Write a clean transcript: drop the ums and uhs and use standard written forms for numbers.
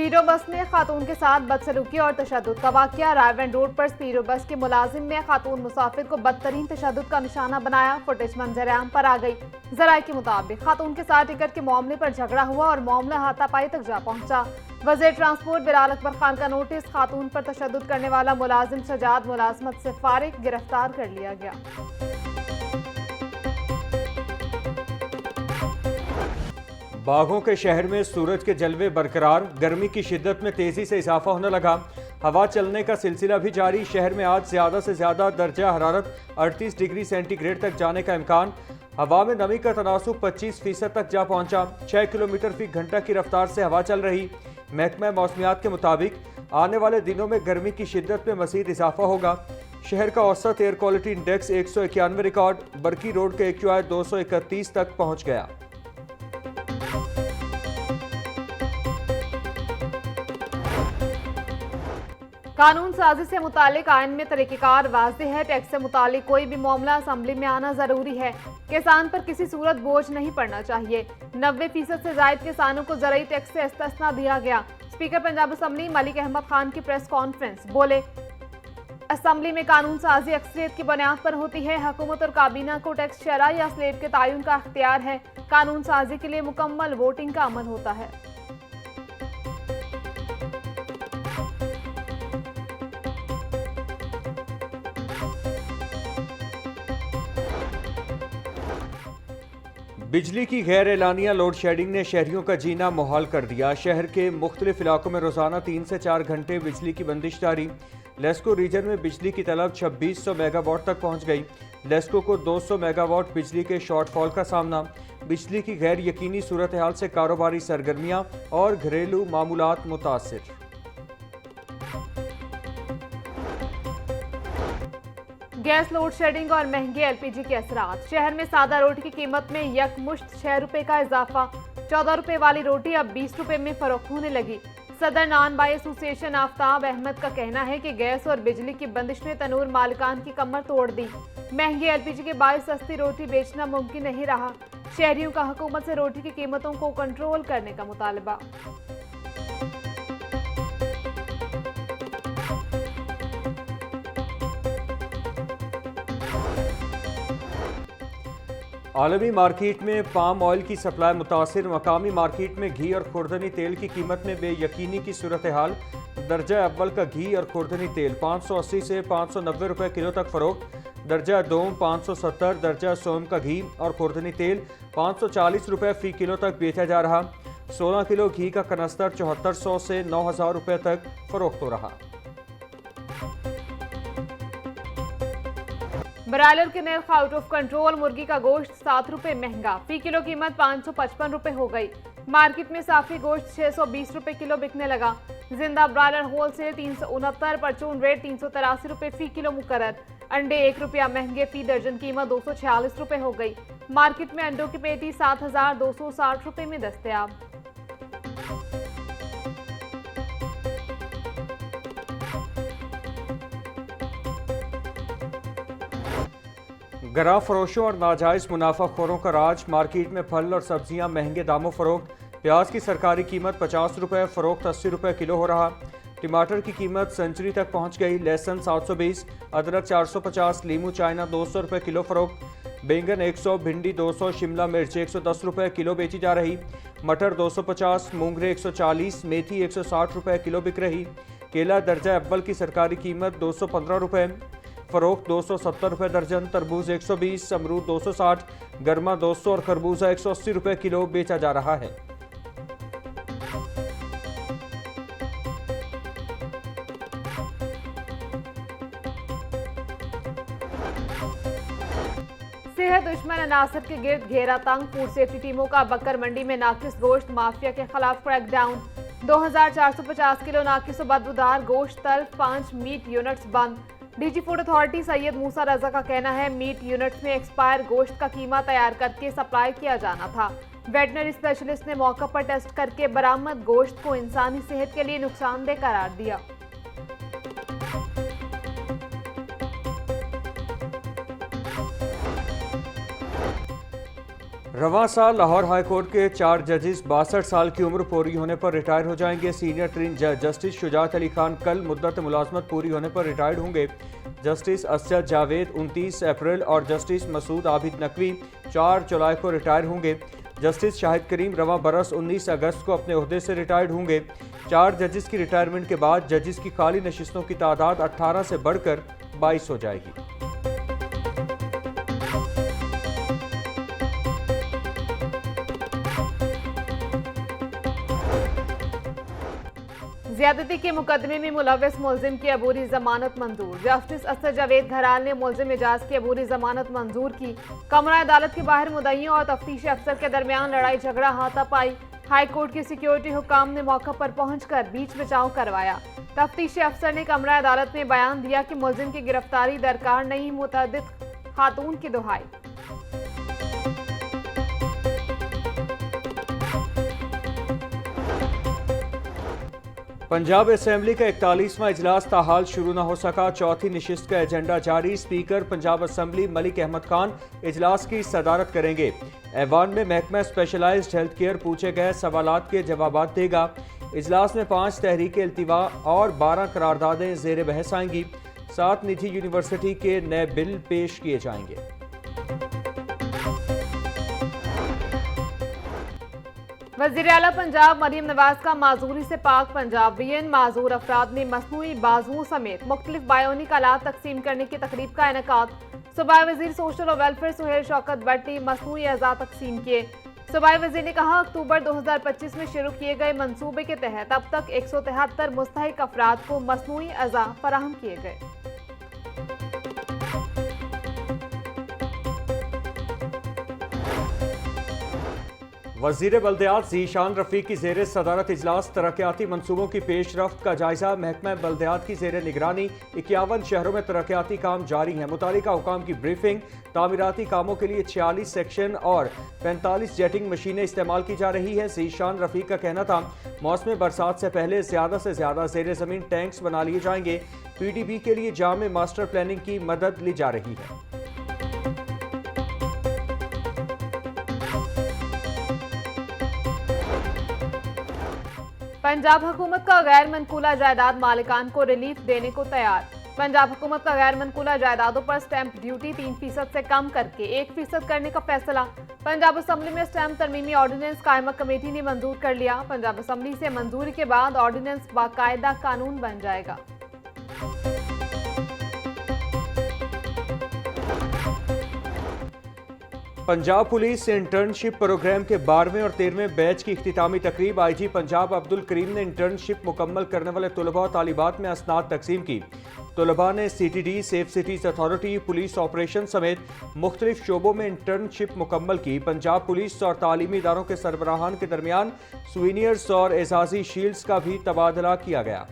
स्पीडो बस में खातून के साथ बदसलूकी और तशद्दुद का वाकया। रायवन रोड पर स्पीडो बस के मुलाजिम ने खातून मुसाफिर को बदतरीन तशद्दुद का निशाना बनाया। फुटेज मंजर-ए-आम पर आ गई। जराये के मुताबिक खातून के साथ टिकट के मामले पर झगड़ा हुआ और मामला हाथापाई तक जा पहुंचा। वज़ीर ट्रांसपोर्ट बिलाल अकबर खान का नोटिस, खातून पर तशद्दुद करने वाला मुलाजिम सजाद मुलाजमत से फारिग, गिरफ्तार कर लिया गया। बाघों के शहर में सूरज के जलवे बरकरार, गर्मी की शिद्दत में तेजी से इजाफा होने लगा। हवा चलने का सिलसिला भी जारी। शहर में आज ज्यादा से ज्यादा दर्जा हरारत 38 डिग्री सेंटीग्रेड तक जाने का इम्कान। हवा में नमी का तनासुब 25% तक जा पहुंचा। 6 किलोमीटर फी घंटा की रफ्तार से हवा चल रही। महकमा मौसमियात के मुताबिक आने वाले दिनों में गर्मी की शिद्दत में मजीद इजाफा होगा। शहर का औसत air quality index 191 record, Barki road के AQI 231 तक पहुंच गया। कानून साजी से मुतालिक आइन में तरीक़ेकार वाज़ेह है। टैक्स से मुतालिक कोई भी मामला असम्बली में आना जरूरी है। किसान पर किसी सूरत बोझ नहीं पड़ना चाहिए। 90% से जायद किसानों को ज़रूरी टैक्स से इस्तिस्ना दिया गया। स्पीकर पंजाब असम्बली मलिक अहमद खान की प्रेस कॉन्फ्रेंस, बोले असम्बली में कानून साजी अक्सरियत की बुनियाद पर होती है। हुकूमत और काबीना को टैक्स शरह या स्लेब के तयन का अख्तियार है। कानून साजी के लिए मुकम्मल वोटिंग का अमल होता है। बिजली की गैर एलानिया लोड शेडिंग ने शहरियों का जीना मुहाल कर दिया। शहर के मुख्तलिफ इलाकों में रोजाना 3 से 4 घंटे बिजली की बंदिश जारी। लेस्को रीजन में बिजली की तलब 2600 मेगावाट तक पहुंच गई। लेस्को को 200 मेगावाट बिजली के शॉर्टफॉल का सामना। बिजली की गैर यकीनी सूरत हाल से कारोबारी सरगर्मियां और घरेलू मामूलात मुतासिर। गैस लोड शेडिंग और महंगे LPG के असरात। शहर में सादा रोटी की कीमत में यकमुश्त 6 रुपए का इजाफा। 14 रुपए वाली रोटी अब 20 रुपए में फरोख्त होने लगी। सदर नान बाई एसोसिएशन आफ्ताब अहमद का कहना है कि गैस और बिजली की बंदिश ने तनूर मालिकान की कमर तोड़ दी। महंगे LPG के बायस सस्ती रोटी बेचना मुमकिन नहीं रहा। शहरियों का हुकूमत से रोटी की कीमतों को कंट्रोल करने का मुतालबा। आलमी मार्केट में पाम ऑयल की सप्लाई मुतासिर। मकामी मार्केट में घी और खुर्दनी तेल की कीमत में बेयकीनी की सूरत हाल। दर्जा अव्वल का घी और खुर्दनी तेल 580 से 590 रुपए किलो तक फरोख्त। दर्जा दोम 570, दर्जा सोम का घी और खुर्दनी तेल 540 रुपए फी किलो तक बेचा जा रहा। 16 किलो घी का कनस्तर 7400 से 9000 रुपए तक फरोख्त हो रहा। ब्रायलर के नर्ख आउट ऑफ कंट्रोल। मुर्गी का गोश्त 7 रुपए महंगा। फी किलो कीमत 555 रुपए हो गई। मार्केट में साफी गोश्त 620 रुपए किलो बिकने लगा। जिंदा ब्रायलर होलसेल 369, परचून रेट 383 रुपए फी किलो मुकर्रर। अंडे 1 रुपया महंगे। फी दर्जन कीमत 246 रुपए हो गई। मार्केट में अंडों की पेटी 7260 रुपए में दस्तयाब। गरा फरोशों और नाजायज मुनाफाखोरों का राज। मार्केट में फल और सब्जियां महंगे दामों फरोख्त। प्याज की सरकारी कीमत 50 रुपए, फरोख्त 80 रुपए किलो हो रहा। टमाटर की कीमत सेंचुरी तक पहुंच गई। लहसुन 720, अदरक 450, लीमू चाइना 200 रुपए किलो फरोख्त। बैंगन 100, भिंडी 200, शिमला मिर्च 110 रुपए किलो बेची जा रही। मटर 250, मूंगरे 140, मेथी 160 रुपए किलो बिक रही। केला दर्जा अव्वल की सरकारी कीमत 215 रुपए, फरोख्त 270 रुपए दर्जन। तरबूज 120, अमरूद 260, गर्मा 200 और खरबूजा 180 रुपए किलो बेचा जा रहा है। सेहत दुश्मन अनासर के गिर्द घेरा तंग। फूड सेफ्टी टीमों का बकर मंडी में नाकिस गोश्त माफिया के खिलाफ क्रैकडाउन। 2450 किलो नाकिस और बदबूदार गोश्त तल्फ। 5 मीट यूनिट्स बंद। डीजी फूड अथॉरिटी सैयद मूसा रजा का कहना है मीट यूनिट्स में एक्सपायर गोश्त का कीमा तैयार करके सप्लाई किया जाना था। वेटनरी स्पेशलिस्ट ने मौके पर टेस्ट करके बरामद गोश्त को इंसानी सेहत के लिए नुकसानदेह करार दिया। रवां साल लाहौर हाईकोर्ट के 4 जजेस 62 साल की उम्र पूरी होने पर रिटायर हो जाएंगे। सीनियर तरीन जज जस्टिस शुजात अली खान कल मुद्दत मुलाजमत पूरी होने पर रिटायर्ड होंगे। जस्टिस असद जावेद 29 अप्रैल और जस्टिस मसूद आबिद नकवी 4 जुलाई को रिटायर होंगे। जस्टिस शाहिद करीम रवां बरस 19 अगस्त को अपने ओहदे से रिटायर्ड होंगे। 4 जजेस की रिटायरमेंट के बाद जजेस की खाली नशिस्तों की तादाद 18 से बढ़कर 22 हो जाएगी। ज्यादती के मुकदमे में मुलविस मुलजिम की अबूरी जमानत मंजूर। जस्टिस असद जावेद घराल ने मुलजिम एजाज की अबूरी जमानत मंजूर की। कमरा अदालत के बाहर मुद्दईयों और तफ्तीशी अफसर के दरमियान लड़ाई झगड़ा हाथापाई। हाई कोर्ट के सिक्योरिटी हुकाम ने मौके पर पहुंचकर बीच बचाव करवाया। तफ्तीशी अफसर ने कमरा अदालत में बयान दिया कि मुलजिम की गिरफ्तारी दरकार नहीं, मुतअद्दिद खातून की दुहाई। पंजाब असेंबली का 41वां इजलास ताहाल शुरू न हो सका। चौथी नशिस्त का एजेंडा जारी। स्पीकर पंजाब असेंबली मलिक अहमद खान इजलास की सदारत करेंगे। ऐवान में महकमा स्पेशलाइज्ड हेल्थ केयर पूछे गए सवालात के जवाबात देगा। इजलास में 5 तहरीक इल्तिवा और 12 करारदादें जेर बहस आएंगी। 7 निजी यूनिवर्सिटी के नए बिल पेश किए जाएंगे। वज़ीर आला पंजाब मरियम नवाज का माजूरी से पाक पंजाब। बीएन माजूर अफराद ने मसनूई बाजुओं समेत मुख्तलिफ बायोनिक आलात तकसीम करने की तकरीब का इनेकाद। सूबाई वजीर सोशल और वेलफेयर सुहेल शौकत भट्ट ने मसनूई अज़ा तकसीम किए। सूबाई वजीर ने कहा, अक्टूबर 2025 में शुरू किए गए मंसूबे के तहत अब तक 173 मुस्तहिक अफराद को मसनूई अज़ा फराहम किए गए। वज़ीर बल्दियात ज़ीशान रफ़ीक की ज़ेर सदारत इजलास। तरक्याती मनसूबों की पेशरफ्त का जायजा। महकमा बल्दियात की ज़ेर निगरानी 51 शहरों में तरक्याती काम जारी हैं। मुतालिका हुकाम की ब्रीफिंग। तामीराती कामों के लिए 46 सेक्शन और 45 जेटिंग मशीनें इस्तेमाल की जा रही हैं। ज़ीशान रफ़ीक का कहना था, मौसम बरसात से पहले ज़्यादा से ज़्यादा ज़ेर ज़मीन टैंक्स बना लिए जाएंगे। PDB के लिए जामे मास्टर प्लानिंग की मदद ली जा रही है। पंजाब हुकूमत का गैर मनकूला जायदाद मालिकान को रिलीफ देने को तैयार। पंजाब हुकूमत का गैर मनकूला जायदादों पर स्टैंप ड्यूटी 3% से कम करके 1% करने का फैसला। पंजाब असेंबली में स्टैंप तरमीमी ऑर्डिनेंस कायमा कमेटी ने मंजूर कर लिया। पंजाब असेंबली से मंजूरी के बाद ऑर्डिनेंस बाकायदा कानून बन जाएगा। पंजाब पुलिस इंटर्नशिप प्रोग्राम के 12वें और 13वें बैच की इख्तितामी तकरीब। IG पंजाब अब्दुल करीम ने इंटर्नशिप मुकम्मल करने वाले तलबा और तालिबात में असनाद तकसीम की। तलबा ने CTD, safe cities authority, police operation समेत मुख्तलिफ शोबों में इंटर्नशिप मुकम्मल की। पंजाब पुलिस और तालीमी इदारों के सरबराहान के दरमियान सुवीनियर्स और एजाजी शील्ड्स का भी तबादला किया गया।